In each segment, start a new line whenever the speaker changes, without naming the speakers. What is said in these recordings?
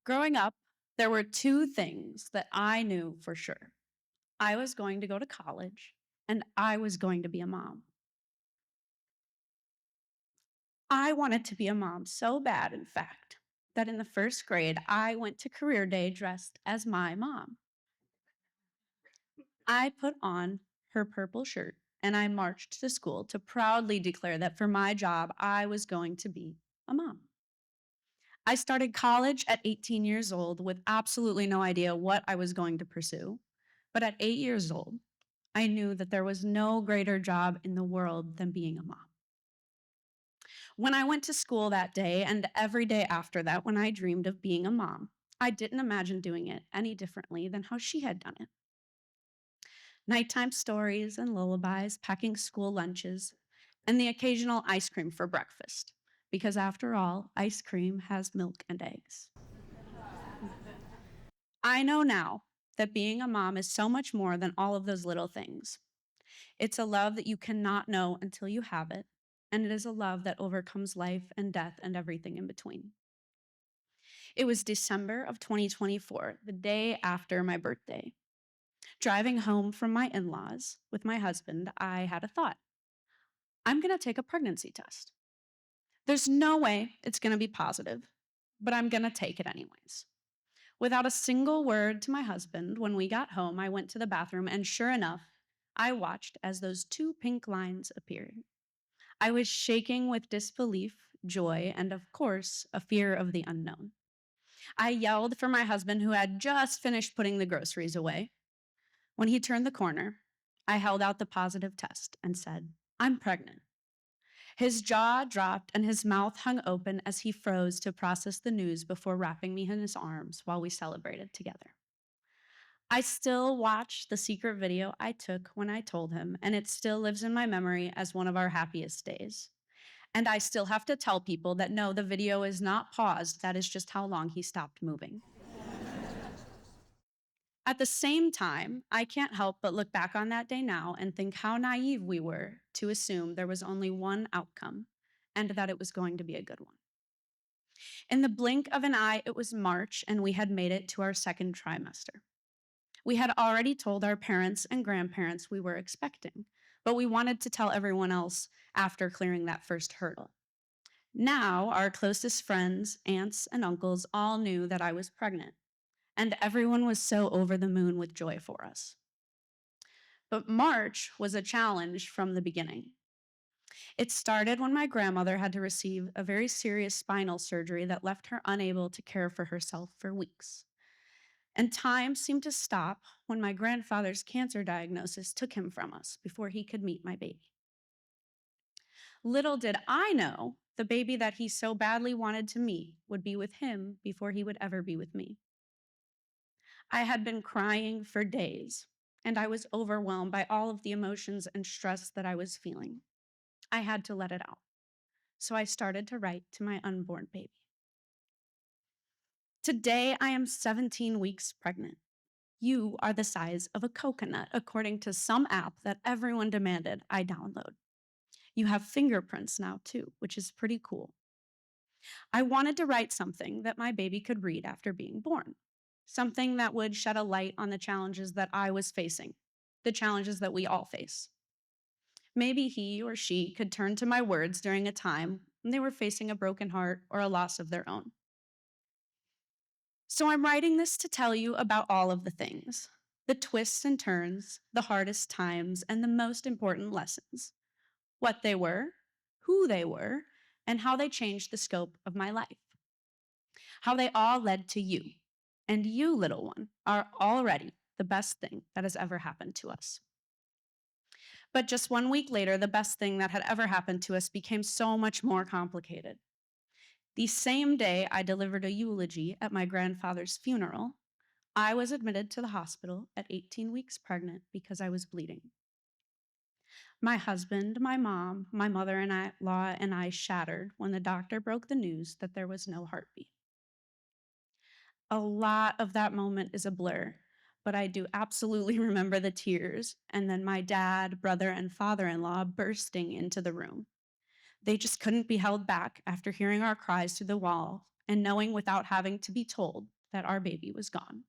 Growing up, there were two things that I knew for sure. I was going to go to college, and I was going to be a mom. I wanted to be a mom so bad, in fact, that in the first grade, I went to career day dressed as my mom. I put on her purple shirt and I marched to school to proudly declare that for my job, I was going to be a mom. I started college at 18 years old with absolutely no idea what I was going to pursue. But at 8 years old, I knew that there was no greater job in the world than being a mom. When I went to school that day and every day after that, when I dreamed of being a mom, I didn't imagine doing it any differently than how she had done it. Nighttime stories and lullabies, packing school lunches, and the occasional ice cream for breakfast. Because after all, ice cream has milk and eggs. I know now that being a mom is so much more than all of those little things. It's a love that you cannot know until you have it, and it is a love that overcomes life and death and everything in between. It was December of 2024, the day after my birthday. Driving home from my in laws with my husband, I had a thought. I'm going to take a pregnancy test. There's no way it's going to be positive, but I'm going to take it anyways. Without a single word to my husband, when we got home, I went to the bathroom, and sure enough, I watched as those two pink lines appeared. I was shaking with disbelief, joy, and of course, a fear of the unknown. I yelled for my husband, who had just finished putting the groceries away. When he turned the corner, I held out the positive test and said, I'm pregnant. His jaw dropped and his mouth hung open as he froze to process the news before wrapping me in his arms while we celebrated together. I still watch the secret video I took when I told him, and it still lives in my memory as one of our happiest days. And I still have to tell people that no, the video is not paused. That is just how long he stopped moving. At the same time, I can't help but look back on that day now and think how naive we were to assume there was only one outcome and that it was going to be a good one. In the blink of an eye, it was March, and we had made it to our second trimester. We had already told our parents and grandparents we were expecting, but we wanted to tell everyone else after clearing that first hurdle. Now, our closest friends, aunts, and uncles all knew that I was pregnant, and everyone was so over the moon with joy for us. But March was a challenge from the beginning. It started when my grandmother had to receive a very serious spinal surgery that left her unable to care for herself for weeks. And time seemed to stop when my grandfather's cancer diagnosis took him from us before he could meet my baby. Little did I know the baby that he so badly wanted to meet would be with him before he would ever be with me. I had been crying for days, and I was overwhelmed by all of the emotions and stress that I was feeling. I had to let it out. So I started to write to my unborn baby. Today, I am 17 weeks pregnant. You are the size of a coconut, according to some app that everyone demanded I download. You have fingerprints now, too, which is pretty cool. I wanted to write something that my baby could read after being born, something that would shed a light on the challenges that I was facing, the challenges that we all face. Maybe he or she could turn to my words during a time when they were facing a broken heart or a loss of their own. So I'm writing this to tell you about all of the things, the twists and turns, the hardest times, and the most important lessons, what they were, who they were, and how they changed the scope of my life. How they all led to you. And you, little one, are already the best thing that has ever happened to us. But just 1 week later, the best thing that had ever happened to us became so much more complicated. The same day I delivered a eulogy at my grandfather's funeral, I was admitted to the hospital at 18 weeks pregnant because I was bleeding. My husband, my mom, my mother-in-law, and I shattered when the doctor broke the news that there was no heartbeat. A lot of that moment is a blur, but I do absolutely remember the tears and then my dad, brother, and father-in-law bursting into the room. They just couldn't be held back after hearing our cries through the wall and knowing without having to be told that our baby was gone.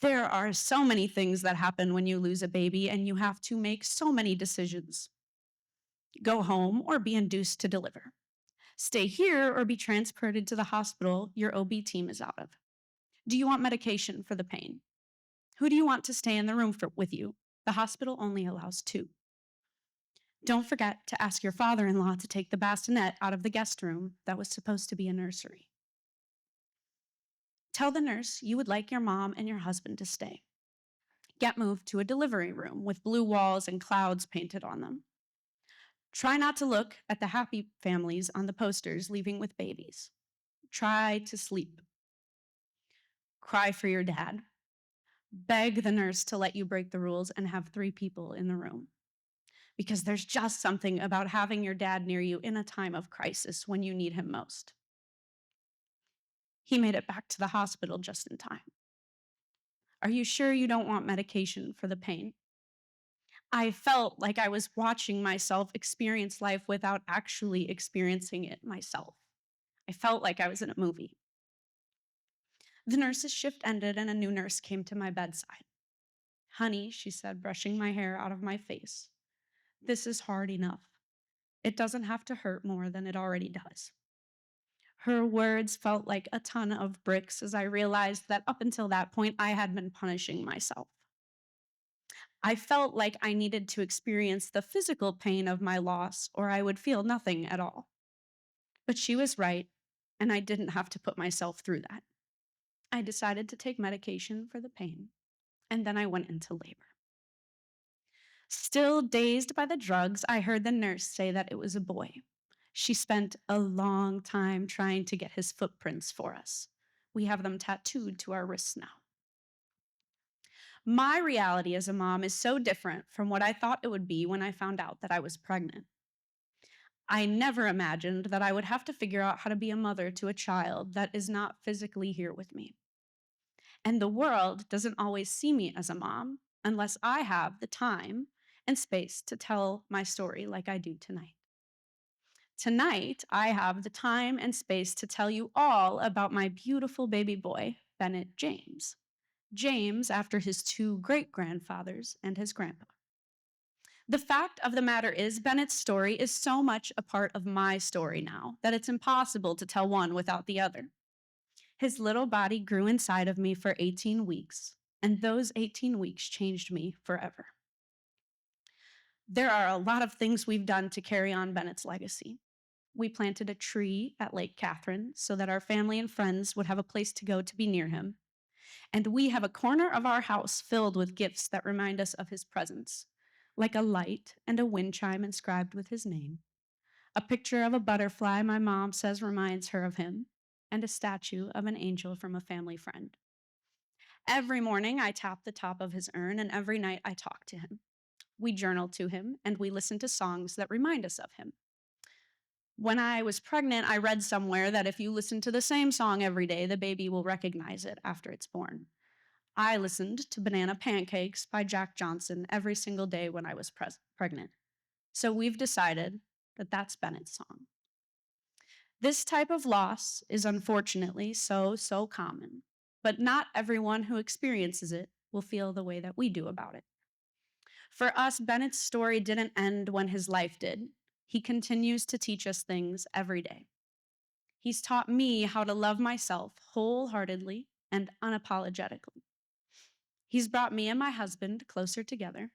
There are so many things that happen when you lose a baby, and you have to make so many decisions. Go home or be induced to deliver. Stay here or be transported to the hospital your OB team is out of. Do you want medication for the pain? Who do you want to stay in the room with you? The hospital only allows 2. Don't forget to ask your father-in-law to take the bassinet out of the guest room that was supposed to be a nursery. Tell the nurse you would like your mom and your husband to stay. Get moved to a delivery room with blue walls and clouds painted on them. Try not to look at the happy families on the posters leaving with babies. Try to sleep. Cry for your dad. Beg the nurse to let you break the rules and have 3 people in the room. Because there's just something about having your dad near you in a time of crisis when you need him most. He made it back to the hospital just in time. Are you sure you don't want medication for the pain? I felt like I was watching myself experience life without actually experiencing it myself. I felt like I was in a movie. The nurse's shift ended and a new nurse came to my bedside. "Honey," she said, brushing my hair out of my face, "this is hard enough. It doesn't have to hurt more than it already does." Her words felt like a ton of bricks as I realized that up until that point, I had been punishing myself. I felt like I needed to experience the physical pain of my loss or I would feel nothing at all. But she was right, and I didn't have to put myself through that. I decided to take medication for the pain, and then I went into labor. Still dazed by the drugs, I heard the nurse say that it was a boy. She spent a long time trying to get his footprints for us. We have them tattooed to our wrists now. My reality as a mom is so different from what I thought it would be when I found out that I was pregnant. I never imagined that I would have to figure out how to be a mother to a child that is not physically here with me. And the world doesn't always see me as a mom unless I have the time and space to tell my story like I do tonight. Tonight, I have the time and space to tell you all about my beautiful baby boy, Bennett James. James, after his 2 great-grandfathers and his grandpa. The fact of the matter is, Bennett's story is so much a part of my story now that it's impossible to tell one without the other. His little body grew inside of me for 18 weeks, and those 18 weeks changed me forever. There are a lot of things we've done to carry on Bennett's legacy. We planted a tree at Lake Catherine so that our family and friends would have a place to go to be near him. And we have a corner of our house filled with gifts that remind us of his presence, like a light and a wind chime inscribed with his name, a picture of a butterfly my mom says reminds her of him, and a statue of an angel from a family friend. Every morning I tap the top of his urn, and every night I talk to him. We journal to him, and we listen to songs that remind us of him. When I was pregnant, I read somewhere that if you listen to the same song every day, the baby will recognize it after it's born. I listened to Banana Pancakes by Jack Johnson every single day when I was pregnant. So we've decided that that's Bennett's song. This type of loss is unfortunately so common, but not everyone who experiences it will feel the way that we do about it. For us, Bennett's story didn't end when his life did. He continues to teach us things every day. He's taught me how to love myself wholeheartedly and unapologetically. He's brought me and my husband closer together,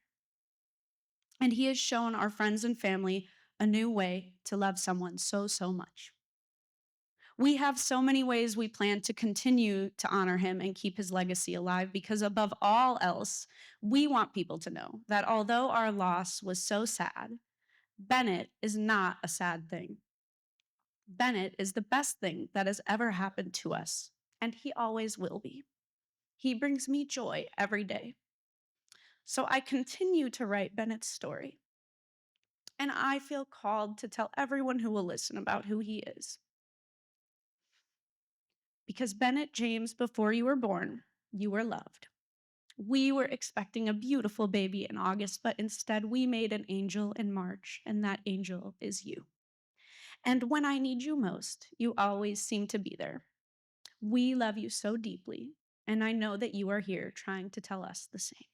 and he has shown our friends and family a new way to love someone so much. We have so many ways we plan to continue to honor him and keep his legacy alive because above all else, we want people to know that although our loss was so sad, Bennett is not a sad thing. Bennett is the best thing that has ever happened to us, and he always will be. He brings me joy every day. So I continue to write Bennett's story, and I feel called to tell everyone who will listen about who he is. Because Bennett James, before you were born, you were loved. We were expecting a beautiful baby in August, but instead we made an angel in March, and that angel is you. And when I need you most, you always seem to be there. We love you so deeply, and I know that you are here trying to tell us the same.